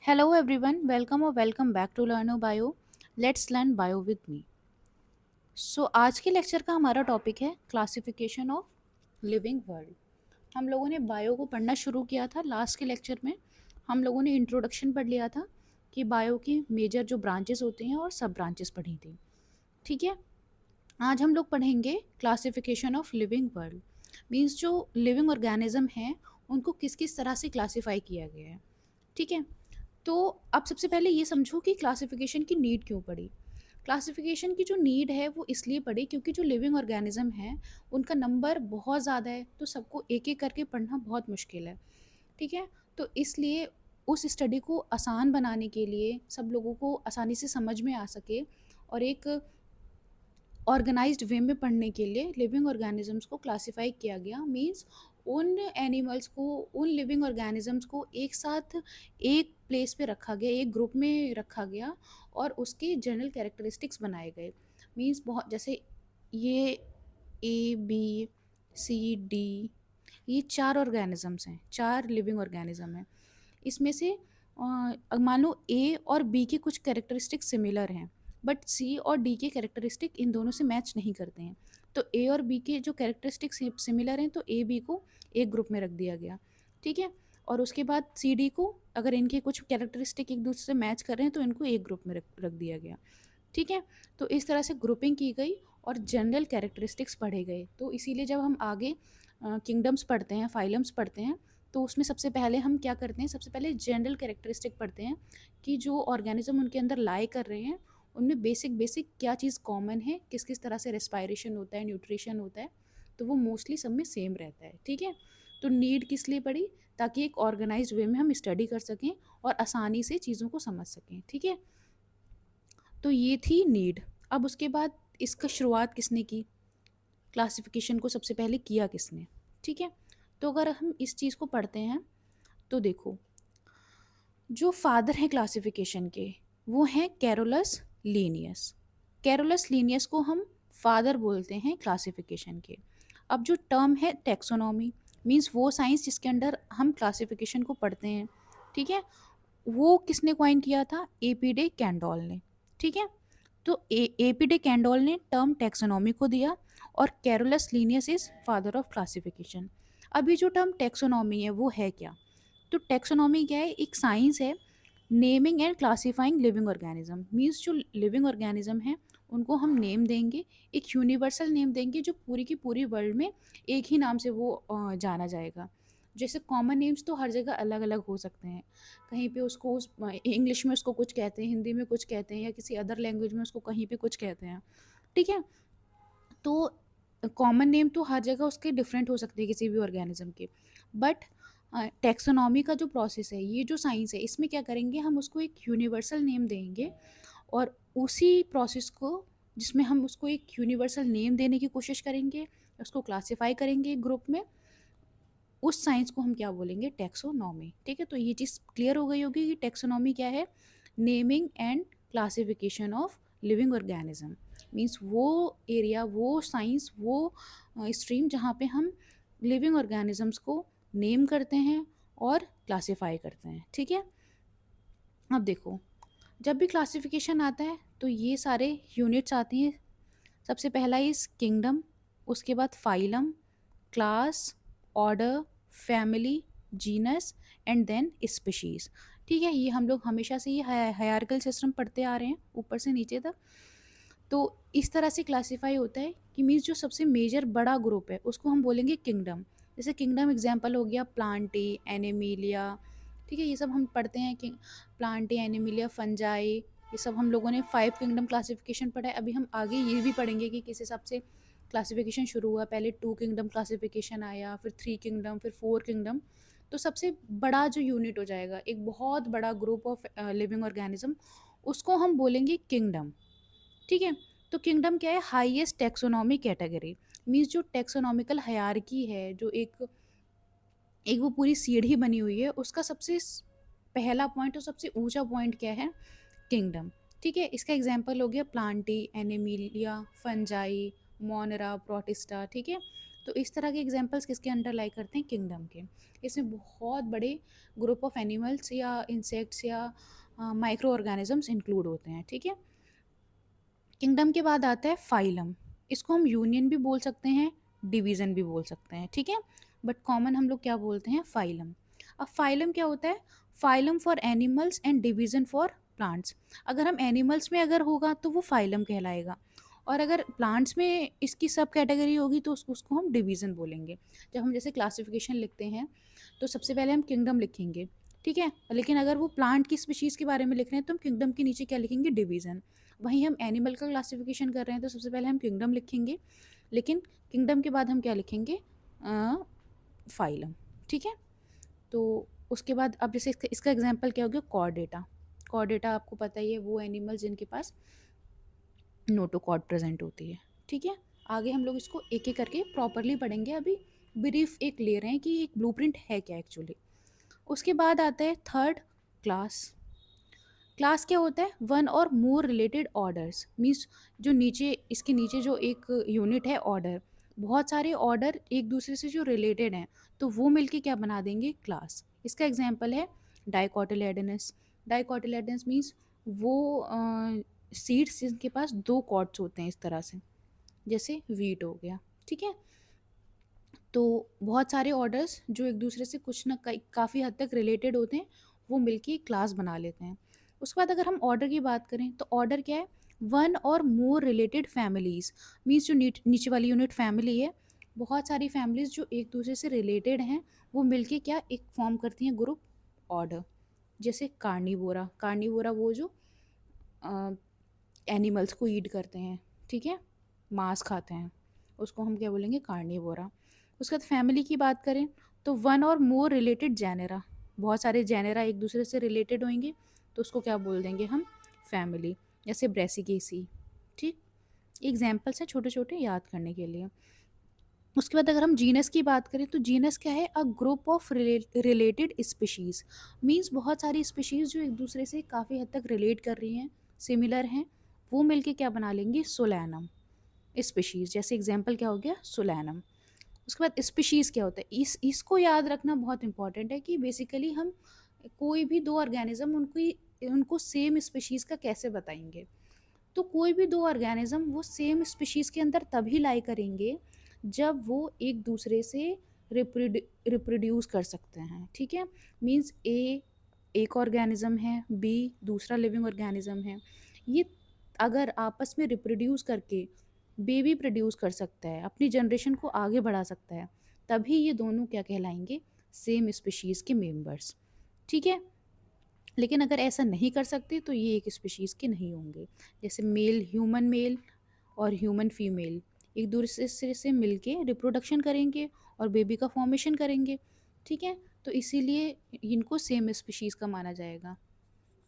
Hello everyone, welcome or welcome back to Learn Bio. Let's learn bio with me. आज के lecture का हमारा topic है classification of living world. हम लोगों ने बायो को पढ़ना शुरू किया था लास्ट के लेक्चर में। हम लोगों ने इंट्रोडक्शन पढ़ लिया था कि बायो की मेजर जो ब्रांचेस होती हैं और सब ब्रांचेस पढ़ी थी। ठीक है, आज हम लोग पढ़ेंगे classification of living world. Means जो लिविंग ऑर्गेनिज्म हैं उनको किस किस तरह से क्लासीफाई किया गया है। ठीक है, तो अब सबसे पहले ये समझो कि क्लासिफिकेशन की नीड क्यों पड़ी। क्लासिफिकेशन की जो नीड है वो इसलिए पड़ी क्योंकि जो लिविंग ऑर्गेनिज्म है उनका नंबर बहुत ज़्यादा है, तो सबको एक एक करके पढ़ना बहुत मुश्किल है। ठीक है, तो इसलिए उस स्टडी को आसान बनाने के लिए, सब लोगों को आसानी से समझ में आ सके और एक ऑर्गेनाइज्ड वे में पढ़ने के लिए लिविंग ऑर्गेनिजम्स को क्लासिफाई किया गया। मींस उन एनिमल्स को, उन लिविंग ऑर्गेनिजम्स को एक साथ एक प्लेस पे रखा गया, एक ग्रुप में रखा गया और उसके जनरल कैरेक्टरिस्टिक्स बनाए गए। मींस बहुत जैसे ये ए बी सी डी, ये चार ऑर्गेनिजम्स हैं, चार लिविंग ऑर्गेनिज्म हैं। इसमें से मान लो ए और बी के कुछ कैरेक्टरिस्टिक सिमिलर हैं, बट सी और डी के कैरेक्टरिस्टिक इन दोनों से मैच नहीं करते हैं। तो ए और बी के जो कैरेक्टरिस्टिक सिमिलर हैं तो ए बी को एक ग्रुप में रख दिया गया। ठीक है, और उसके बाद सी डी को, अगर इनके कुछ कैरेक्टरिस्टिक एक दूसरे से मैच कर रहे हैं तो इनको एक ग्रुप में रख दिया गया। ठीक है, तो इस तरह से ग्रुपिंग की गई और जनरल कैरेक्टरिस्टिक्स पढ़े गए। तो इसीलिए जब हम आगे किंगडम्स पढ़ते हैं, फाइलम्स पढ़ते हैं, तो उसमें सबसे पहले हम क्या करते हैं, सबसे पहले जनरल कैरेक्टरिस्टिक पढ़ते हैं कि जो ऑर्गेनिज्म उनके अंदर लाई कर रहे हैं उनमें बेसिक बेसिक क्या चीज़ कॉमन है, किस किस तरह से रेस्पायरेशन होता है, न्यूट्रिशन होता है, तो वो मोस्टली सब में सेम रहता है। ठीक है, तो नीड किस लिए पड़ी, ताकि एक ऑर्गेनाइज्ड वे में हम स्टडी कर सकें और आसानी से चीज़ों को समझ सकें। ठीक है, तो ये थी नीड। अब उसके बाद इसका शुरुआत किसने की, क्लासिफिकेशन को सबसे पहले किया किसने। ठीक है, तो अगर हम इस चीज़ को पढ़ते हैं तो देखो, जो फादर हैं क्लासिफिकेशन के वो हैं कैरोलस लीनियस। कैरोलस लीनियस को हम फादर बोलते हैं क्लासिफिकेशन के। अब जो टर्म है टेक्सोनॉमी, मींस वो साइंस जिसके अंदर हम क्लासिफिकेशन को पढ़ते हैं। ठीक है, वो किसने क्वाइन किया था, एपीडे कैंडोल ने। ठीक है, तो एपीडे कैंडोल ने टर्म टेक्सोनॉमी को दिया और Carolus Linnaeus is father of classification. अभी जो टर्म टेक्सोनॉमी है वो है क्या, तो टेक्सोनॉमी क्या है, एक साइंस है naming and classifying living organism. Means जो लिविंग ऑर्गेनिज्म है उनको हम नेम देंगे, एक यूनिवर्सल नेम देंगे जो पूरी की पूरी वर्ल्ड में एक ही नाम से वो जाना जाएगा। जैसे कॉमन नेम्स तो हर जगह अलग अलग हो सकते हैं, कहीं पे उसको उस इंग्लिश में उसको कुछ कहते हैं, हिंदी में कुछ कहते हैं, या किसी अदर लैंग्वेज में उसको कहीं पे कुछ कहते हैं। ठीक है, तो कॉमन नेम तो हर जगह उसके डिफरेंट हो सकते हैं किसी भी ऑर्गेनिज्म के। बट टेक्सोनॉमी का जो प्रोसेस है, ये जो साइंस है, इसमें क्या करेंगे, हम उसको एक यूनिवर्सल नेम देंगे और उसी प्रोसेस को, जिसमें हम उसको एक यूनिवर्सल नेम देने की कोशिश करेंगे, उसको क्लासिफाई करेंगे एक ग्रुप में, उस साइंस को हम क्या बोलेंगे, टेक्सोनॉमी। ठीक है, तो ये चीज़ क्लियर हो गई होगी कि टेक्सोनॉमी क्या है, naming and classification of living organism. Means वो एरिया, वो साइंस, वो स्ट्रीम जहाँ पे हम लिविंग ऑर्गेनिजम्स को नेम करते हैं और क्लासिफाई करते हैं। ठीक है, अब देखो, जब भी क्लासिफिकेशन आता है तो ये सारे यूनिट्स आती हैं। सबसे पहला इस किंगडम, उसके बाद phylum, class, order, family, genus and then species. ठीक है, ये हम लोग हमेशा से ये हायरार्किकल सिस्टम पढ़ते आ रहे हैं ऊपर से नीचे तक। तो इस तरह से क्लासिफाई होता है कि मीन्स जो सबसे मेजर बड़ा ग्रुप है उसको हम बोलेंगे किंगडम। जैसे किंगडम एग्जांपल हो गया प्लांटी, एनिमिलिया। ठीक है, ये सब हम पढ़ते हैं कि प्लांटी, एनिमिलिया, फंजाई, ये सब हम लोगों ने 5 किंगडम क्लासिफिकेशन पढ़ा है। अभी हम आगे ये भी पढ़ेंगे कि किस हिसाब से क्लासिफिकेशन शुरू हुआ। पहले 2 किंगडम क्लासिफिकेशन आया, फिर 3 किंगडम, फिर 4 किंगडम। तो सबसे बड़ा जो यूनिट हो जाएगा, एक बहुत बड़ा ग्रुप ऑफ लिविंग ऑर्गेनिज्म, उसको हम बोलेंगे किंगडम। ठीक है, तो किंगडम क्या है, हाईएस्ट टेक्सोनॉमी कैटेगरी। मीन्स जो टेक्सोनॉमिकल हायरार्की है, जो एक एक वो पूरी सीढ़ी बनी हुई है, उसका सबसे पहला पॉइंट और सबसे ऊंचा पॉइंट क्या है, किंगडम। ठीक है, इसका एग्जांपल हो गया प्लांटी, एनिमिलिया, फंजाई, मोनरा, प्रोटिस्टा। ठीक है, तो इस तरह के एग्जांपल्स किसके अंडर लाई करते हैं? किंगडम के। इसमें बहुत बड़े ग्रुप ऑफ एनिमल्स या इंसेक्ट्स या माइक्रो ऑर्गेनिजम्स इंक्लूड होते हैं, ठीक है। किंगडम के बाद आता है फाइलम। इसको हम यूनियन भी बोल सकते हैं, डिवीज़न भी बोल सकते हैं, ठीक है। बट कॉमन हम लोग क्या बोलते हैं? फाइलम। अब फाइलम क्या होता है? Phylum for animals and division for plants. अगर हम एनिमल्स में अगर होगा तो वो फाइलम कहलाएगा, और अगर प्लांट्स में इसकी सब कैटेगरी होगी तो उसको हम डिवीज़न बोलेंगे। जब हम जैसे क्लासिफिकेशन लिखते हैं तो सबसे पहले हम किंगडम लिखेंगे, ठीक है। लेकिन अगर वो प्लांट की स्पीशीज़ के बारे में लिख रहे हैं तो हम किंगडम के नीचे क्या लिखेंगे? डिवीज़न। वहीं हम एनिमल का क्लासिफिकेशन कर रहे हैं तो सबसे पहले हम किंगडम लिखेंगे, लेकिन किंगडम के बाद हम क्या लिखेंगे? फाइलम, ठीक है। तो उसके बाद अब जैसे इसका एग्जांपल क्या हो गया? कॉर्डेटा। कॉर्डेटा आपको पता ही है, वो एनिमल जिनके पास नोटोकॉर्ड प्रेजेंट होती है, ठीक है। आगे हम लोग इसको एक एक करके प्रॉपरली पढ़ेंगे, अभी ब्रीफ एक ले रहे हैं कि एक ब्लूप्रिंट है क्या एक्चुअली। उसके बाद आता है थर्ड, क्लास। क्लास क्या होता है? वन और मोर रिलेटेड ऑर्डर्स, मीन्स जो नीचे इसके नीचे जो एक यूनिट है ऑर्डर, बहुत सारे ऑर्डर एक दूसरे से जो रिलेटेड हैं तो वो मिलके क्या बना देंगे? क्लास। इसका एग्जांपल है डाइकोटिलेडोनस। डाइकोटिलेडोनस मीन्स वो सीड्स जिनके पास दो कॉर्ड्स होते हैं इस तरह से, जैसे वीट हो गया, ठीक है। तो बहुत सारे ऑर्डर्स जो एक दूसरे से कुछ ना काफ़ी हद तक रिलेटेड होते हैं वो मिलके एक क्लास बना लेते हैं। उसके बाद अगर हम ऑर्डर की बात करें तो ऑर्डर क्या है? वन और मोर रिलेटेड फैमिलीज़, मीन्स जो नीचे वाली यूनिट फैमिली है, बहुत सारी फैमिलीज़ जो एक दूसरे से रिलेटेड हैं वो मिलके क्या एक फॉर्म करती हैं ग्रुप, ऑर्डर। जैसे कार्निवोरा। कार्निवोरा वो जो एनिमल्स को ईट करते हैं, ठीक है, मांस खाते हैं, उसको हम क्या बोलेंगे? कार्निवोरा। उसके बाद फैमिली की बात करें तो वन और मोर रिलेटेड जेनेरा, बहुत सारे जेनेरा एक दूसरे से रिलेटेड होंगे तो उसको क्या बोल देंगे हम? फैमिली। जैसे ब्रेसिकेसी, ठीक। एग्जाम्पल्स हैं छोटे छोटे याद करने के लिए। उसके बाद अगर हम जीनस की बात करें तो जीनस क्या है? A group of related species, means बहुत सारी स्पीशीज़ जो एक दूसरे से काफ़ी हद तक रिलेट कर रही हैं, सिमिलर हैं, वो मिलके क्या बना लेंगे? Solanum species. जैसे एग्जांपल क्या हो गया? सोलैनम। उसके बाद स्पीशीज़ क्या होता है? इसको याद रखना बहुत इंपॉर्टेंट है कि बेसिकली हम कोई भी दो ऑर्गेनिज्म उनको सेम स्पीशीज़ का कैसे बताएंगे। तो कोई भी दो ऑर्गेनिज्म वो सेम स्पीशीज़ के अंदर तभी लाई करेंगे जब वो एक दूसरे से रिप्रोड्यूस कर सकते हैं, ठीक है। मीन्स ए एक ऑर्गेनिज्म है, बी दूसरा लिविंग ऑर्गेनिज्म है, ये अगर आपस में रिप्रोड्यूस करके बेबी प्रोड्यूस कर सकता है, अपनी जनरेशन को आगे बढ़ा सकता है, तभी ये दोनों क्या कहलाएंगे? सेम स्पीशीज़ के मेंबर्स, ठीक है। लेकिन अगर ऐसा नहीं कर सकते तो ये एक स्पीशीज़ के नहीं होंगे। जैसे मेल और ह्यूमन फीमेल एक दूसरे से मिलके रिप्रोडक्शन करेंगे और बेबी का फॉर्मेशन करेंगे, ठीक है। तो इसीलिए इनको सेम स्पीशीज़ का माना जाएगा,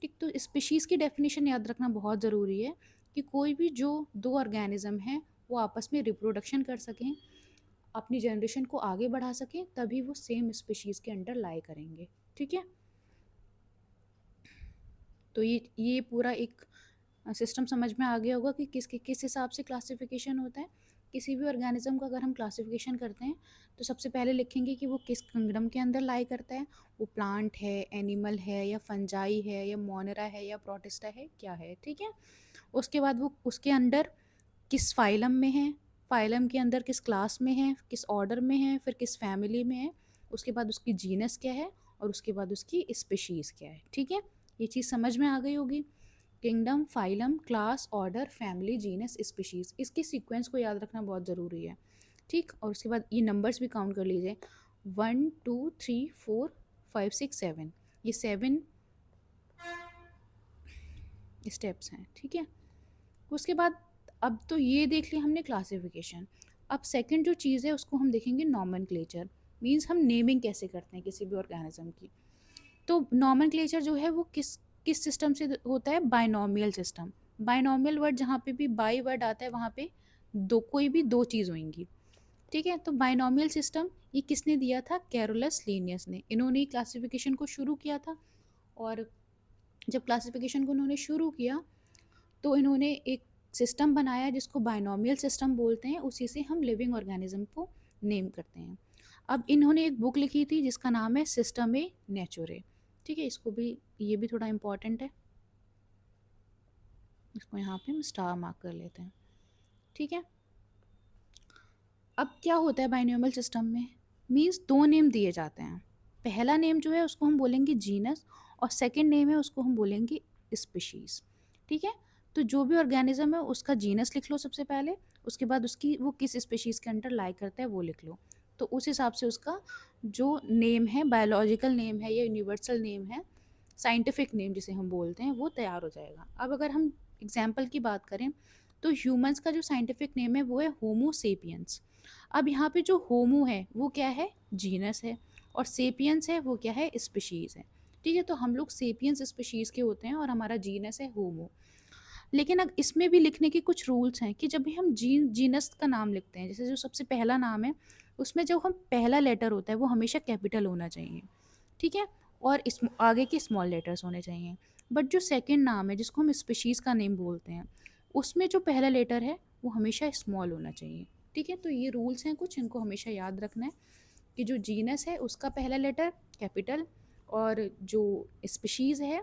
ठीक। तो स्पीशीज़ की डेफिनेशन याद रखना बहुत ज़रूरी है कि कोई भी जो दो ऑर्गेनिज्म हैं वो आपस में रिप्रोडक्शन कर सकें, अपनी जनरेशन को आगे बढ़ा सकें, तभी वो सेम स्पीशीज़ के अंडर लाई करेंगे, ठीक है। तो ये पूरा एक सिस्टम समझ में आ गया होगा कि किस हिसाब से क्लासिफिकेशन होता है। किसी भी ऑर्गेनिज्म का अगर हम क्लासिफिकेशन करते हैं तो सबसे पहले लिखेंगे कि वो किस किंगडम के अंदर लाई करता है, वो प्लांट है, एनिमल है, या फंजाई है, या मोनेरा है, या प्रोटिस्टा है, क्या है, ठीक है। उसके बाद वो उसके अंडर किस फाइलम में है, फाइलम के अंदर किस क्लास में है, किस ऑर्डर में है, फिर किस फैमिली में है, उसके बाद उसकी जीनस क्या है, और उसके बाद उसकी स्पीशीज़ क्या है, ठीक है। ये चीज़ समझ में आ गई होगी। Kingdom, phylum, class, order, family, genus, species, इसके सीक्वेंस को याद रखना बहुत ज़रूरी है, ठीक। और उसके बाद ये नंबर्स भी काउंट कर लीजिए, 1 2 3 4 5 6 7, ये 7 स्टेप्स हैं, ठीक है। उसके बाद अब तो ये देख लिया हमने क्लासिफिकेशन। अब सेकंड जो चीज़ है उसको हम देखेंगे नॉमेनक्लेचर, मीन्स हम नेमिंग कैसे करते हैं किसी भी ऑर्गेनिज्म की। तो नॉमेनक्लेचर जो है वो किस सिस्टम से होता है? Binomial system. बाइनोमियल वर्ड जहाँ पे भी बाई वर्ड आता है वहाँ पे दो कोई भी दो चीज़ होंगी, ठीक है। तो बाइनोमियल सिस्टम ये किसने दिया था? कैरोलस लीनियस ने। इन्होंने क्लासिफिकेशन को शुरू किया था, और जब क्लासिफिकेशन को उन्होंने शुरू किया तो इन्होंने एक सिस्टम बनाया जिसको बाइनोमियल सिस्टम बोलते हैं, उसी से हम लिविंग ऑर्गेनिज्म को नेम करते हैं। अब इन्होंने एक बुक लिखी थी जिसका नाम है सिस्टम नेचुरे। ठीक है, इसको भी, ये भी थोड़ा इम्पॉर्टेंट है, इसको यहाँ पे हम स्टार मार्क कर लेते हैं। ठीक है, अब क्या होता है बाइनोमियल सिस्टम में, मीन्स दो नेम दिए जाते हैं। पहला नेम जो है उसको हम बोलेंगे जीनस, और सेकंड नेम है उसको हम बोलेंगे स्पीशीज़। ठीक है, तो जो भी ऑर्गेनिज्म है उसका जीनस लिख लो सबसे पहले, उसके बाद उसकी वो किस स्पीशीज़ के अंडर लाई करता है वो लिख लो। तो उस हिसाब से उसका जो नेम है, बायोलॉजिकल नेम है या यूनिवर्सल नेम है, साइंटिफिक नेम जिसे हम बोलते हैं, वो तैयार हो जाएगा। अब अगर हम एग्जाम्पल की बात करें तो ह्यूमंस का जो साइंटिफिक नेम है वो है होमो सेपियंस। अब यहाँ पे जो होमो है वो क्या है, जीनस है, और सेपियंस है वो क्या है, स्पीशीज़ है। ठीक है, तो हम लोग सेपियंस स्पीशीज़ के होते हैं और हमारा जीनस है होमो। लेकिन अब इसमें भी लिखने के कुछ रूल्स हैं कि जब भी हम जीनस का नाम लिखते हैं, जैसे जो सबसे पहला नाम है उसमें जो हम पहला लेटर होता है वो हमेशा कैपिटल होना चाहिए। ठीक है, और इस आगे के स्मॉल लेटर्स होने चाहिए। बट जो सेकंड नाम है जिसको हम स्पीशीज़ का नेम बोलते हैं, उसमें जो पहला लेटर है वो हमेशा स्मॉल होना चाहिए। ठीक है, तो ये रूल्स हैं कुछ, इनको हमेशा याद रखना है कि जो जीनस है उसका पहला लेटर कैपिटल, और जो स्पीशीज़ है,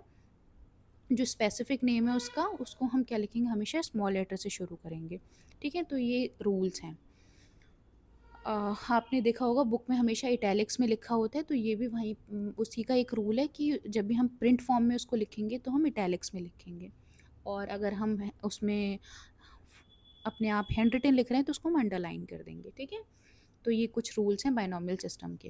जो स्पेसिफिक नेम है उसका, उसको हम क्या लिखेंगे, हमेशा स्मॉल लेटर से शुरू करेंगे। ठीक है, तो ये रूल्स हैं। आपने देखा होगा बुक में हमेशा इटैलिक्स में लिखा होता है, तो ये भी वहीं उसी का एक रूल है कि जब भी हम प्रिंट फॉर्म में उसको लिखेंगे तो हम इटैलिक्स में लिखेंगे, और अगर हम उसमें अपने आप हैंड रिटन लिख रहे हैं तो उसको हम अंडरलाइन कर देंगे। ठीक है, तो ये कुछ रूल्स हैं बाइनोमियल सिस्टम के।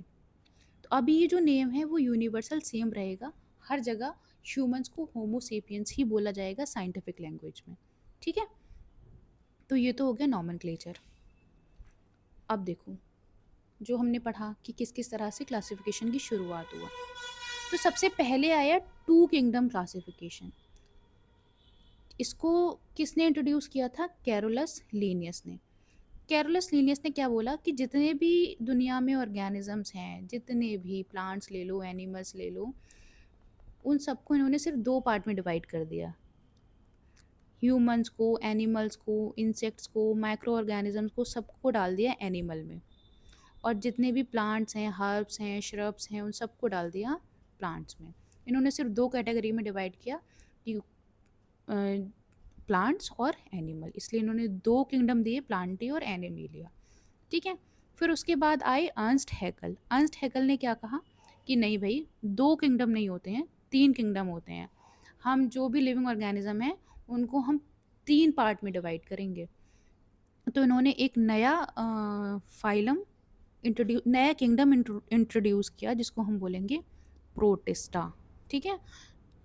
तो अभी ये जो नेम है वो यूनिवर्सल सेम रहेगा हर जगह, ह्यूमंस को होमो सेपियंस ही बोला जाएगा साइंटिफिक लैंग्वेज में। ठीक है, तो ये तो हो गया नॉमेनक्लेचर। अब देखो, जो हमने पढ़ा कि किस किस तरह से क्लासिफिकेशन की शुरुआत हुआ, तो सबसे पहले आया टू किंगडम क्लासिफिकेशन। इसको किसने इंट्रोड्यूस किया था, कैरोलस लीनियस ने। कैरोलस लीनियस ने क्या बोला कि जितने भी दुनिया में ऑर्गेनिजम्स हैं, जितने भी प्लांट्स ले लो, एनिमल्स ले लो, उन सबको इन्होंने सिर्फ दो पार्ट में डिवाइड कर दिया, ह्यूमंस को, एनिमल्स को, इंसेक्ट्स को, माइक्रो ऑर्गेनिजम्स को, सबको डाल दिया एनिमल में, और जितने भी प्लांट्स हैं, हर्ब्स हैं, श्रब्स हैं, उन सबको डाल दिया प्लांट्स में। इन्होंने सिर्फ दो कैटेगरी में डिवाइड किया कि प्लांट्स और एनिमल, इसलिए इन्होंने दो किंगडम दिए, प्लांटी और एनिमिलिया। ठीक है, फिर उसके बाद आए अर्नस्ट हैकल। अर्नस्ट हैकल ने क्या कहा कि नहीं भाई, दो किंगडम नहीं होते हैं, तीन किंगडम होते हैं। हम जो भी लिविंग ऑर्गेनिज्म है उनको हम तीन पार्ट में डिवाइड करेंगे। तो इन्होंने एक नया फाइलम नया किंगडम इंट्रोड्यूस किया जिसको हम बोलेंगे प्रोटिस्टा। ठीक है,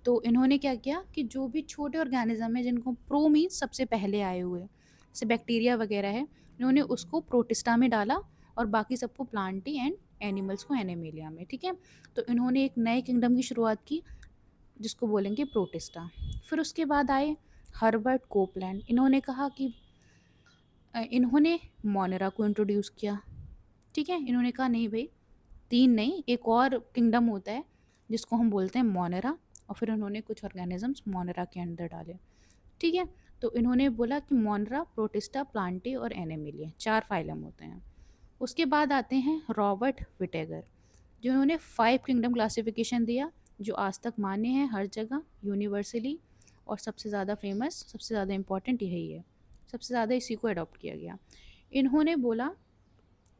तो इन्होंने क्या किया कि जो भी छोटे ऑर्गेनिज्म है जिनको प्रो मीन्स सबसे पहले आए हुए, जैसे बैक्टीरिया वगैरह है, इन्होंने उसको प्रोटिस्टा में डाला और बाकी सबको प्लांटी एंड एनिमल्स को एनिमेलिया में। ठीक है, तो इन्होंने एक नए किंगडम की शुरुआत की जिसको बोलेंगे प्रोटिस्टा। फिर उसके बाद आए हर्बर्ट कोपलैंड। इन्होंने कहा कि इन्होंने मोनेरा को इंट्रोड्यूस किया। ठीक है, इन्होंने कहा नहीं भाई, तीन नहीं, एक और किंगडम होता है जिसको हम बोलते हैं मोनेरा, और फिर उन्होंने कुछ ऑर्गेनिजम्स मोनेरा के अंदर डाले। ठीक है, तो इन्होंने बोला कि मोनेरा, प्रोटिस्टा, प्लांटी और एनिमिलिया, चार फाइलम होते हैं। उसके बाद आते हैं रॉबर्ट विटेगर, जिन्होंने 5 किंगडम क्लासिफिकेशन दिया, जो आज तक मान्य है हर जगह यूनिवर्सली, और सबसे ज़्यादा फेमस, सबसे ज़्यादा इम्पॉर्टेंट यही है, सबसे ज़्यादा इसी को अडॉप्ट किया गया। इन्होंने बोला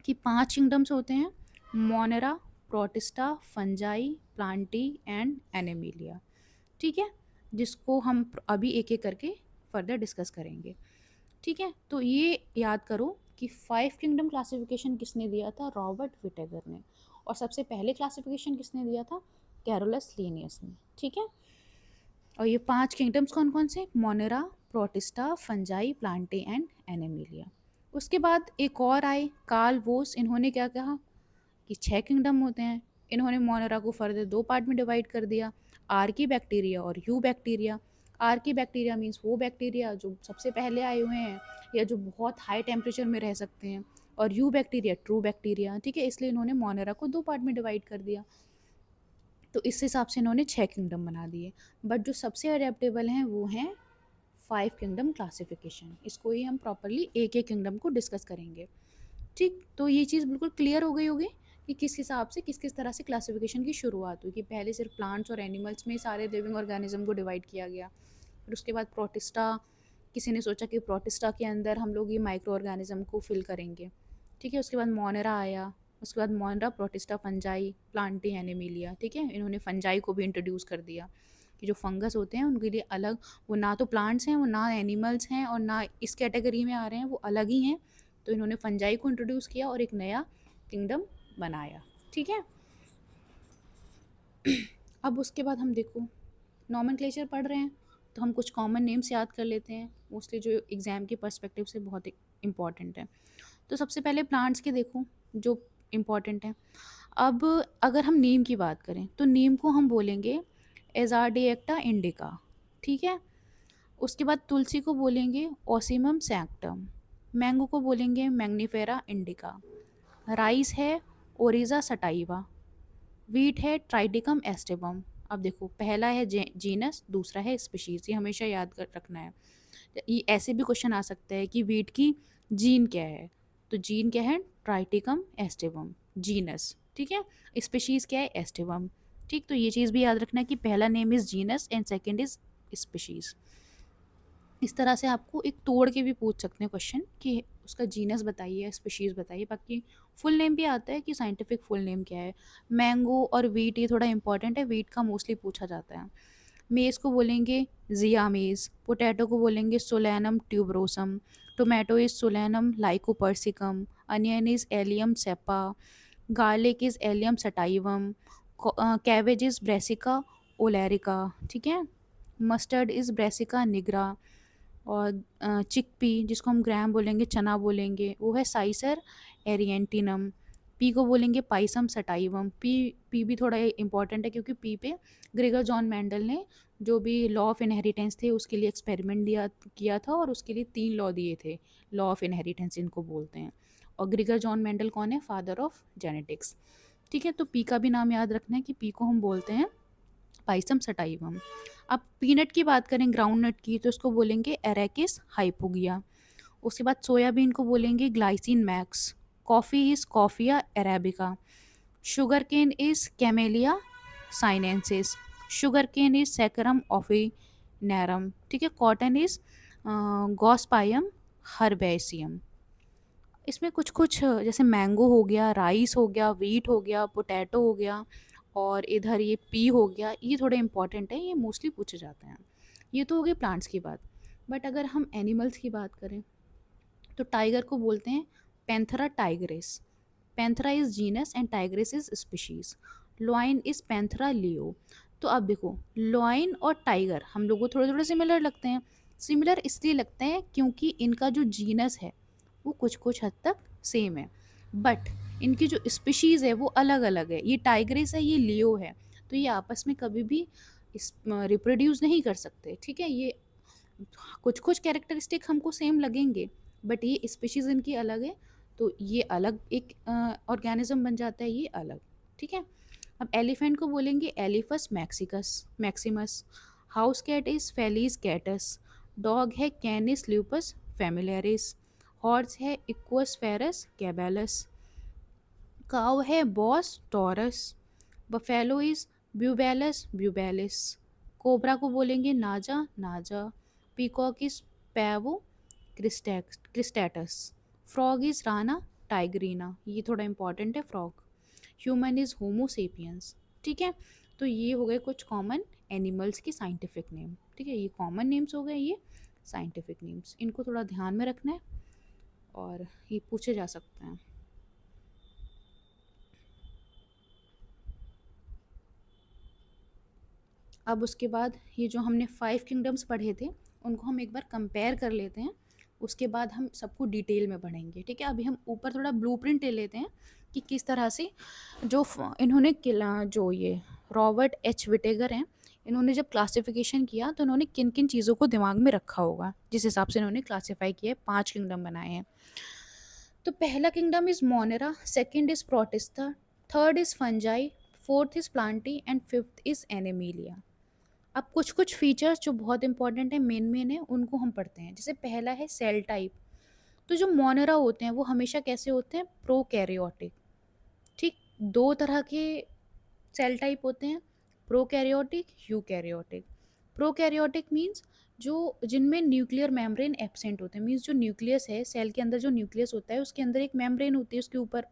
कि 5 किंगडम्स होते हैं, Monera, protista, fungi, Plantae and Animalia. ठीक है, जिसको हम अभी एक एक करके फर्दर डिस्कस करेंगे। ठीक है, तो ये याद करो कि 5 किंगडम क्लासिफिकेशन किसने दिया था, रॉबर्ट विटेगर ने, और सबसे पहले क्लासिफिकेशन किसने दिया था, कैरोलस लीनियस ने। ठीक है, और ये 5 किंगडम्स कौन कौन से, Monera, protista, fungi, Plantae and Animalia. उसके बाद एक और आए कार्ल वोस। इन्होंने क्या कहा कि 6 किंगडम होते हैं। इन्होंने मोनेरा को फर्दर दो पार्ट में डिवाइड कर दिया, आर्की बैक्टीरिया और you bacteria. Archie bacteria means वो बैक्टीरिया जो सबसे पहले आए हुए हैं या जो बहुत हाई टेम्परेचर में रह सकते हैं, और यू बैक्टीरिया ट्रू बैक्टीरिया। ठीक है, इसलिए इन्होंने मोनेरा को दो पार्ट में डिवाइड कर दिया, तो इस हिसाब से इन्होंने 6 किंगडम बना दिए। बट जो सबसे अडेप्टेबल हैं वो हैं 5 किंगडम क्लासिफिकेशन। इसको ही हम प्रॉपरली एक एक किंगडम को डिस्कस करेंगे। ठीक, तो ये चीज़ बिल्कुल क्लियर हो गई होगी कि किस हिसाब से किस किस तरह से क्लासिफिकेशन की शुरुआत हुई, कि पहले सिर्फ प्लांट्स और एनिमल्स में सारे लिविंग ऑर्गेनिज्म को डिवाइड किया गया। फिर उसके बाद प्रोटिस्टा, किसी ने सोचा कि प्रोटिस्टा के अंदर हम लोग ये माइक्रो ऑर्गेनिज्म को फिल करेंगे। ठीक है, उसके बाद मोनेरा आया, उसके बाद Monera, protista, fungi, Plantae, Animalia. ठीक है, इन्होंने फंजाई को भी इंट्रोड्यूस कर दिया कि जो फंगस होते हैं उनके लिए अलग, वो ना तो प्लांट्स हैं, वो ना एनिमल्स हैं और ना इस कैटेगरी में आ रहे हैं, वो अलग ही हैं। तो इन्होंने फंजाई को इंट्रोड्यूस किया और एक नया किंगडम बनाया। ठीक है, अब उसके बाद हम देखो नॉमेनक्लेचर पढ़ रहे हैं, तो हम कुछ कॉमन नेम्स याद कर लेते हैं, मोस्टली जो एग्ज़ाम के पर्सपेक्टिव से बहुत इंपॉर्टेंट है। तो सबसे पहले प्लांट्स के देखो जो इम्पॉर्टेंट हैं। अब अगर हम नीम की बात करें तो नीम को हम बोलेंगे एजार्डिएक्टा इंडिका। ठीक है, उसके बाद तुलसी को बोलेंगे ओसिमम सैक्टम, मैंगो को बोलेंगे मैग्नीफेरा इंडिका, राइस है ओरिजा सटाइवा, वीट है ट्राइडिकम एस्टिबम। अब देखो पहला है जीनस, दूसरा है स्पीशीज, ये हमेशा याद कर रखना है। ये ऐसे भी क्वेश्चन आ सकता है कि वीट की जीन क्या है, तो जीन क्या है ट्राइटिकम एस्टिवम जीनस। ठीक है, स्पीशीज क्या है एस्टिवम। ठीक, तो ये चीज़ भी याद रखना है कि पहला name is genus and second is species. इस तरह से आपको एक तोड़ के भी पूछ सकते हैं क्वेश्चन कि उसका जीनस बताइए, स्पीशीज़ बताइए। बाकी फुल नेम भी आता है कि साइंटिफिक फुल नेम क्या है। मैंगो और वीट ये थोड़ा इंपॉर्टेंट है, वीट का मोस्टली पूछा जाता है। मेज़ को बोलेंगे ज़िया मेज़, पोटैटो को बोलेंगे Solanum tuberosum, tomato is Solanum lycopersicum, onion is Allium cepa, garlic is Allium sativum, cabbage is Brassica oleracea. ठीक है, मस्टर्ड इज़ ब्रेसिका निग्रा, और चिकपी जिसको हम ग्राम बोलेंगे, चना बोलेंगे, वो है साइसर एरिएंटिनम। पी को बोलेंगे पाइसम सटाइवम। पी पी भी थोड़ा इंपॉर्टेंट है क्योंकि पी पे ग्रेगर जॉन मैंडल ने जो भी लॉ ऑफ इनहेरिटेंस थे उसके लिए एक्सपेरिमेंट दिया किया था और उसके लिए 3 लॉ दिए थे, लॉ ऑफ इनहेरिटेंस इनको बोलते हैं। और ग्रेगर जॉन मैंडल कौन है, फादर ऑफ जेनेटिक्स। ठीक है, तो पी का भी नाम याद रखना है कि पी को हम बोलते हैं पाइसम सटाइवम। अब पीनट की बात करें, ग्राउंड नट की, तो उसको बोलेंगे एरेकिस हाइपोगिया। उसके बाद सोयाबीन को बोलेंगे Glycine max, coffee is Coffea arabica, sugar cane is Camellia sinensis, sugar cane is Saccharum officinarum. ठीक है, कॉटन इज़ गॉस्पायम हर्बेसियम। इसमें कुछ कुछ जैसे मैंगो हो गया, राइस हो गया, वीट हो गया, पोटैटो हो गया और इधर ये पी हो गया, ये थोड़े इंपॉर्टेंट है, ये मोस्टली पूछे जाते हैं। ये तो हो गई प्लांट्स की बात। बट अगर हम एनिमल्स की बात करें तो टाइगर को बोलते हैं Panthera tigris, Panthera is genus and tigris is species, lion is Panthera leo. तो अब देखो लॉइन और टाइगर हम लोग को थोड़े थोड़े सिमिलर लगते हैं। सिमिलर इसलिए लगते हैं क्योंकि इनका जो जीनस है वो कुछ कुछ हद तक सेम है, बट इनकी जो स्पीशीज़ है वो अलग अलग है। ये टाइग्रेस है, ये लियो है, तो ये आपस में कभी भी रिप्रोड्यूस नहीं कर सकते। ठीक है, ये कुछ कुछ कैरेक्टरिस्टिक हमको सेम लगेंगे बट ये स्पीशीज़ इनकी अलग है, तो ये अलग एक ऑर्गेनिज्म बन जाता है, ये अलग। ठीक है, अब एलिफेंट को बोलेंगे Elephas maxicus maximus, house cat is Felis catus, dog है कैनिस ल्यूपस फेमिलियरिस, हॉर्स है इक्वस फेरस कैबेलस, काव है Bos taurus, buffalo is Bubalus bubalis, cobra को बोलेंगे Naja naja, peacock is Pavo cristatus, frog is Rana tigrina, ये थोड़ा important है frog, human is Homo sapiens. ठीक है, तो ये हो गए कुछ कॉमन एनिमल्स की साइंटिफिक नेम। ठीक है, ये कॉमन नेम्स हो गए, ये साइंटिफिक नेम्स, इनको थोड़ा ध्यान में रखना है और ये पूछे जा सकते हैं। अब उसके बाद ये जो हमने 5 किंगडम्स पढ़े थे उनको हम एक बार कंपेयर कर लेते हैं, उसके बाद हम सबको डिटेल में पढ़ेंगे। ठीक है, अभी हम ऊपर थोड़ा ब्लूप्रिंट ले लेते हैं कि किस तरह से जो इन्होंने किला जो ये रॉबर्ट एच विटेगर हैं, इन्होंने जब क्लासिफिकेशन किया तो इन्होंने किन किन चीज़ों को दिमाग में रखा होगा जिस हिसाब से इन्होंने क्लासीफाई किया है, 5 किंगडम बनाए हैं। तो पहला kingdom is Monera, second is Protista, third is Fungi, fourth is Plantae and fifth is Animalia. अब कुछ कुछ फीचर्स जो बहुत इंपॉर्टेंट है, मेन मेन है, उनको हम पढ़ते हैं। जैसे पहला है सेल टाइप, तो जो मोनरा होते हैं वो हमेशा कैसे होते हैं, प्रोकैरियोटिक। ठीक, दो तरह के सेल टाइप होते हैं, प्रोकैरियोटिक, यूकैरियोटिक। प्रोकैरियोटिक मीन्स जो जिनमें न्यूक्लियर मेम्ब्रेन एब्सेंट होते हैं, मीन्स जो न्यूक्लियस है सेल के अंदर, जो न्यूक्लियस होता है उसके अंदर एक मेम्ब्रेन होती है उसके ऊपर,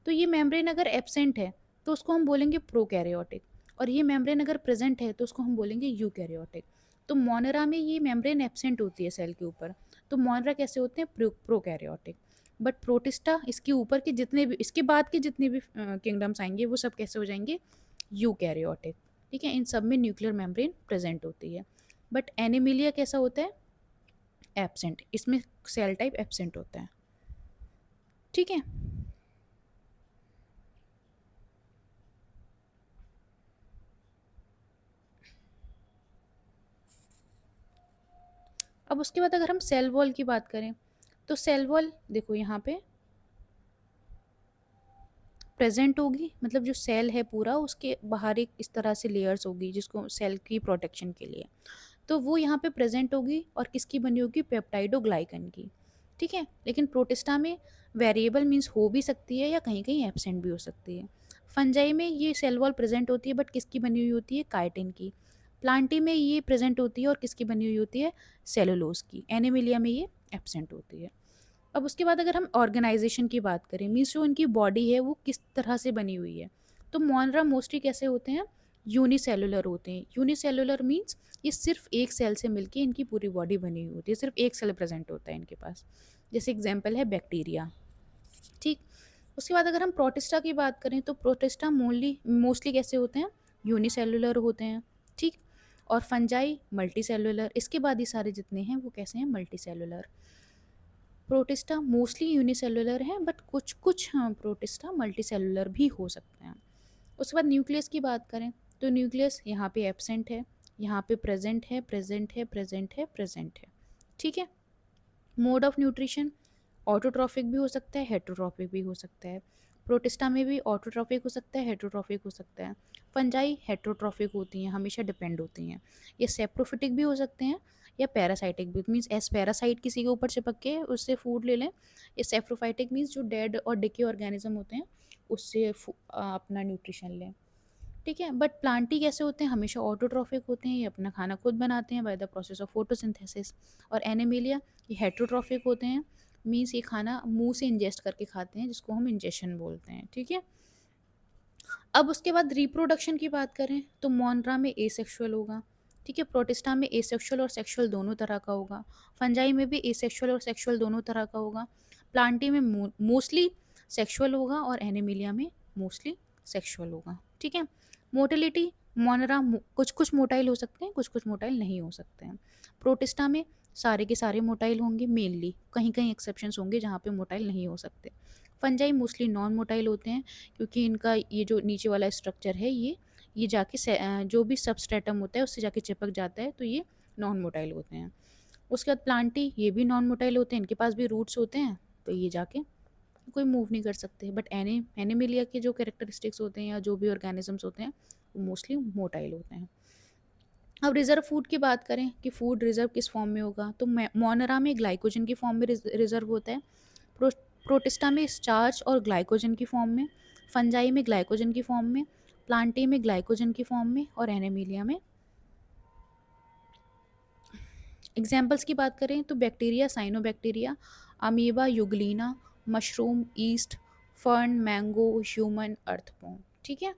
तो ये मेम्ब्रेन अगर एब्सेंट है तो उसको हम बोलेंगे प्रोकैरियोटिक, और ये मेम्ब्रेन अगर प्रेजेंट है तो उसको हम बोलेंगे यूकैरियोटिक। तो मोनरा में ये मेम्ब्रेन एब्सेंट होती है सेल के ऊपर, तो मोनरा कैसे होते हैं, प्रोकैरियोटिक। बट प्रोटिस्टा, इसके ऊपर के जितने भी, इसके बाद के जितने भी किंगडम्स आएंगे वो सब कैसे हो जाएंगे, यूकैरियोटिक। ठीक है, इन सब में न्यूक्लियर मेम्ब्रेन प्रेजेंट होती है। बट एनिमिलिया कैसा होता है, एब्सेंट, इसमें सेल टाइप एब्सेंट होता है। ठीक है, अब उसके बाद अगर हम सेल वॉल की बात करें, तो सेल वॉल देखो यहाँ पे प्रेजेंट होगी, मतलब जो सेल है पूरा उसके बाहर एक इस तरह से लेयर्स होगी जिसको सेल की प्रोटेक्शन के लिए, तो वो यहाँ पे प्रेजेंट होगी और किसकी बनी होगी, पेप्टाइडोग्लाइकन की। ठीक है, लेकिन प्रोटिस्टा में वेरिएबल मीन्स हो भी सकती है या कहीं कहीं एब्सेंट भी हो सकती है। फंजाई में ये सेल वॉल प्रेजेंट होती है बट किसकी बनी हुई होती है, काइटिन की। प्लांटी में ये प्रेजेंट होती है और किसकी बनी हुई होती है, सेलुलोज की। एनिमिलिया में ये एब्सेंट होती है। अब उसके बाद अगर हम ऑर्गेनाइजेशन की बात करें, मीन्स जो इनकी बॉडी है वो किस तरह से बनी हुई है, तो मोनरा मोस्टली कैसे होते हैं, यूनिसेलुलर होते हैं। यूनिसेलुलर मीन्स ये सिर्फ एक सेल से मिलके इनकी पूरी बॉडी बनी हुई होती है, सिर्फ एक सेल प्रेजेंट होता है इनके पास, जैसे एग्जाम्पल है बैक्टीरिया। ठीक, उसके बाद अगर हम प्रोटिस्टा की बात करें तो प्रोटिस्टा मोस्टली कैसे होते हैं, यूनिसेलुलर होते हैं। ठीक, और फंजाई मल्टी सेलुलर, इसके बाद ही सारे जितने हैं वो कैसे हैं, multi cellular. Protista mostly unicellular हैं बट कुछ कुछ हाँ प्रोटिस्टा मल्टी सेलुलर भी हो सकते हैं। उसके बाद न्यूक्लियस की बात करें तो न्यूक्लियस यहाँ पे एब्सेंट है, यहाँ पे प्रेजेंट है, प्रेजेंट है, प्रेजेंट है, प्रेजेंट है। ठीक है, मोड ऑफ न्यूट्रिशन ऑटोट्रॉफिक भी हो सकता है, हेटरोट्रॉफिक भी हो सकता है। प्रोटिस्टा में भी ऑटोट्रॉफिक हो सकता है, हेटरोट्रॉफिक हो सकता है। फंजाई हेटरोट्रॉफिक होती हैं, हमेशा डिपेंड होती हैं। ये सेप्रोफिटिक भी हो सकते हैं या पैरासाइटिक भी, मीन्स एस पैरासाइट किसी के ऊपर चिपक के उससे फूड ले लें। ये सेप्रोफाइटिक मीन्स जो डेड और डिके ऑर्गेनिज्म होते हैं उससे अपना न्यूट्रिशन लें। ठीक है, बट प्लांटी कैसे होते हैं, हमेशा ऑटोट्रॉफिक होते हैं, ये अपना खाना खुद बनाते हैं by the process of photosynthesis. और एनिमिलिया ये हेटरोट्रॉफिक होते हैं, मीन्स ये खाना मुंह से इंजेस्ट करके खाते हैं जिसको हम इंजेशन बोलते हैं। ठीक है, अब उसके बाद रिप्रोडक्शन की बात करें तो मोनरा में एसेक्सुअल होगा। ठीक है, प्रोटिस्टा में एसेक्सुअल और सेक्सुअल दोनों तरह का होगा। फंजाई में भी एसेक्सुअल और सेक्सुअल दोनों तरह का होगा। प्लांटी में मोस्टली सेक्सुअल होगा और एनिमिलिया में मोस्टली सेक्सुअल होगा। ठीक है, मोटिलिटी मोनरा कुछ कुछ मोटाइल हो सकते हैं, कुछ कुछ मोटाइल नहीं हो सकते हैं। प्रोटिस्टा में सारे के सारे मोटाइल होंगे मेनली, कहीं कहीं एक्सेप्शंस होंगे जहाँ पे मोटाइल नहीं हो सकते। फंजाई मोस्टली नॉन मोटाइल होते हैं क्योंकि इनका ये जो नीचे वाला स्ट्रक्चर है ये जाके जो भी सबस्ट्रेटम होता है उससे जाके चिपक जाता है, तो ये नॉन मोटाइल होते हैं। उसके बाद प्लांटी ये भी नॉन मोटाइल होते हैं, इनके पास भी रूट्स होते हैं, तो ये जाके कोई मूव नहीं कर सकते। बट एनिमिलिया के जो कैरेक्टरिस्टिक्स होते हैं या जो भी ऑर्गेनिजम्स होते हैं वो मोस्टली मोटाइल होते हैं। अब रिजर्व फूड की बात करें कि फूड रिजर्व किस फॉर्म में होगा, तो मोनरा में ग्लाइकोजन की फॉर्म में रिजर्व होता है। प्रोटिस्टा में स्टार्च और ग्लाइकोजन की फॉर्म में। फंजाई में ग्लाइकोजन की फॉर्म में। प्लांटी में ग्लाइकोजन की फॉर्म में और एनिमिलिया में। एग्जाम्पल्स की बात करें तो bacteria cyanobacteria, amoeba Euglena, mushroom, east, fern, mango, human, earthworm. ठीक है,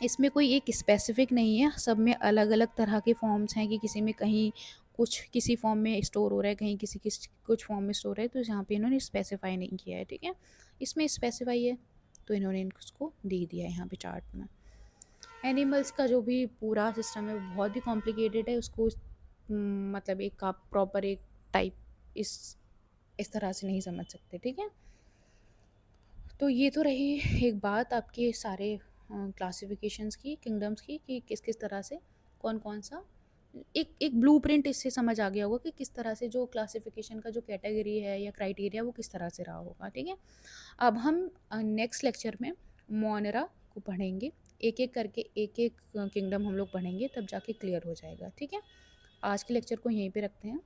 इसमें कोई एक स्पेसिफिक नहीं है, सब में अलग अलग तरह के फॉर्म्स हैं कि किसी में कहीं कुछ किसी फॉर्म में स्टोर हो रहा है, कहीं किसी किस कुछ फॉर्म में स्टोर है, तो यहाँ पे इन्होंने स्पेसिफाई नहीं किया है। ठीक है, इसमें स्पेसिफाई है तो इन्होंने इसको दे दिया है यहाँ पे चार्ट में। एनिमल्स का जो भी पूरा सिस्टम है वो बहुत ही कॉम्प्लिकेटेड है, उसको मतलब एक आप प्रॉपर एक टाइप इस तरह से नहीं समझ सकते। ठीक है, तो ये तो रही एक बात आपके सारे क्लासिफिकेशंस की, किंगडम्स की, कि किस किस तरह से कौन कौन सा एक एक ब्लूप्रिंट इससे समझ आ गया होगा कि किस तरह से जो क्लासिफिकेशन का जो कैटेगरी है या क्राइटेरिया वो किस तरह से रहा होगा। ठीक है, अब हम नेक्स्ट लेक्चर में मोनेरा को पढ़ेंगे, एक एक करके एक एक किंगडम हम लोग पढ़ेंगे, तब जाके क्लियर हो जाएगा। ठीक है, आज के लेक्चर को यहीं पे रखते हैं।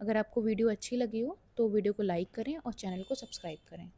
अगर आपको वीडियो अच्छी लगी हो तो वीडियो को लाइक करें और चैनल को सब्सक्राइब करें।